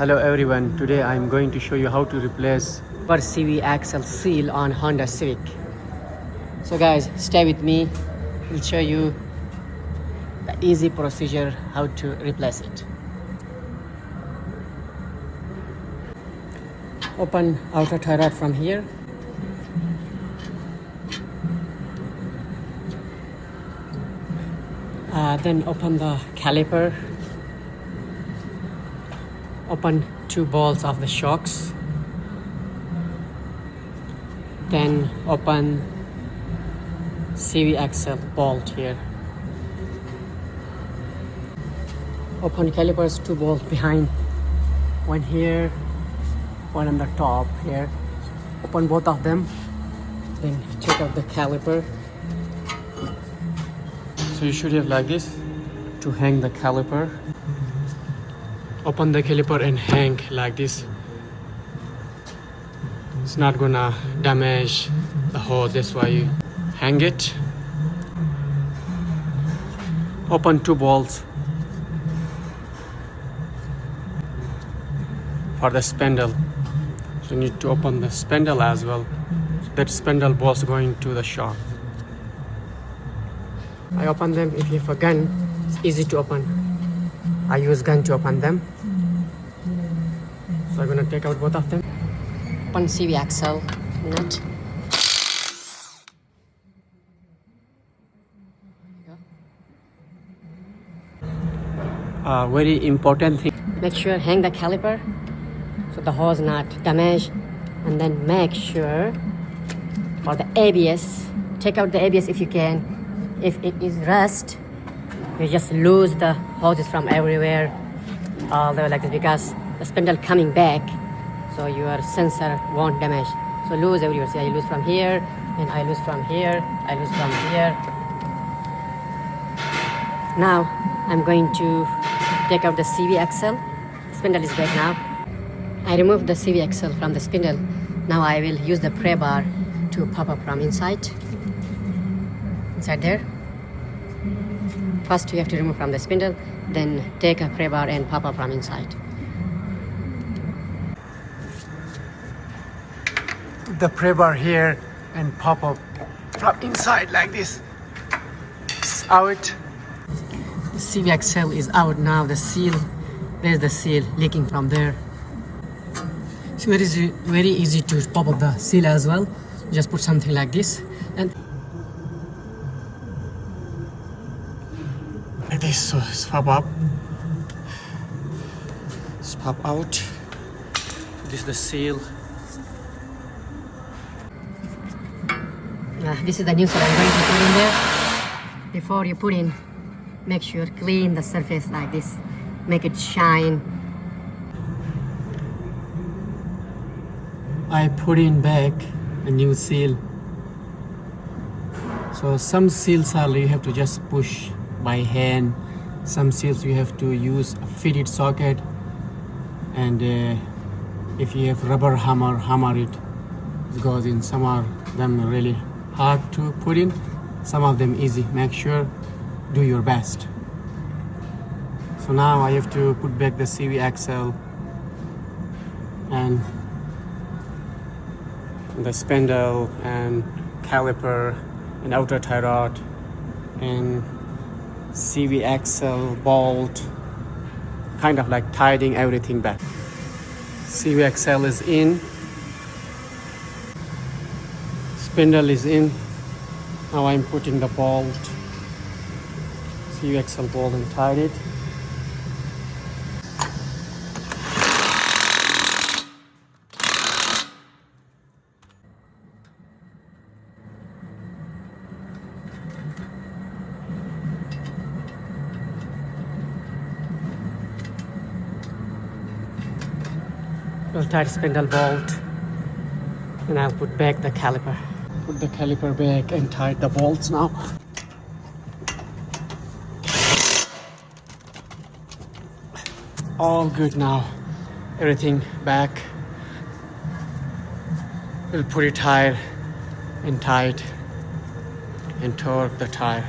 Hello everyone, today I'm going to show you how to replace per CV axle seal on Honda Civic. So guys, stay with me. We'll show you the easy procedure how to replace it. Open outer tie rod from here. Then open the caliper. Open two bolts of the shocks. Then open CV axle bolt here. Open calipers, two bolts behind. One here, one on the top here. Open both of them. Then take out the caliper. So you should have like this to hang the caliper. Open the caliper and hang like this. It's not gonna damage the hose, that's why you hang it. Open two bolts for the spindle. So you need to open the spindle as well. That spindle bolts going to the shock. I open them. If you have a gun, it's easy to open. I use gun to open them. So I'm gonna take out both of them. Open CV axle nut. Very important thing. Make sure hang the caliper so the hose not damaged, and then make sure for the ABS, take out the ABS if you can. If it is rust, you just lose the hoses from everywhere, all the way like this, because the spindle coming back, so your sensor won't damage. So lose everywhere. See, I lose from here, and I lose from here, I lose from here. Now I'm going to take out the CV axle. Spindle is back now. I removed the CV axle from the spindle. Now I will use the pry bar to pop up from inside there. First you have to remove from the spindle, then take a pry bar and pop up from inside. Put the pry bar here and pop up from inside like this. It's out. The CV axle is out now. The seal, there's the seal leaking from there. So it is very easy to pop up the seal as well. Just put something like this and Like this, so it's pop up. It's pop out. This is the seal. this is the new seal I'm going to put in there. Before you put in, make sure clean the surface like this. Make it shine. I put in back a new seal. So some seals are you have to just push by hand. Some seals you have to use a fitted socket, and if you have rubber hammer, hammer it. It goes in. Some are them really hard to put in, some of them easy. Make sure do your best. So now I have to put back the CV axle and the spindle and caliper and outer tie rod and CV axle bolt, kind of like tidying everything back. CV axle is in, spindle is in. Now I'm putting the bolt, CV axle bolt, and tied it. We'll tie the spindle bolt, and I'll put back the caliper. Put the caliper back and tie the bolts now. All good now. Everything back. We'll put it higher and tight and torque the tire.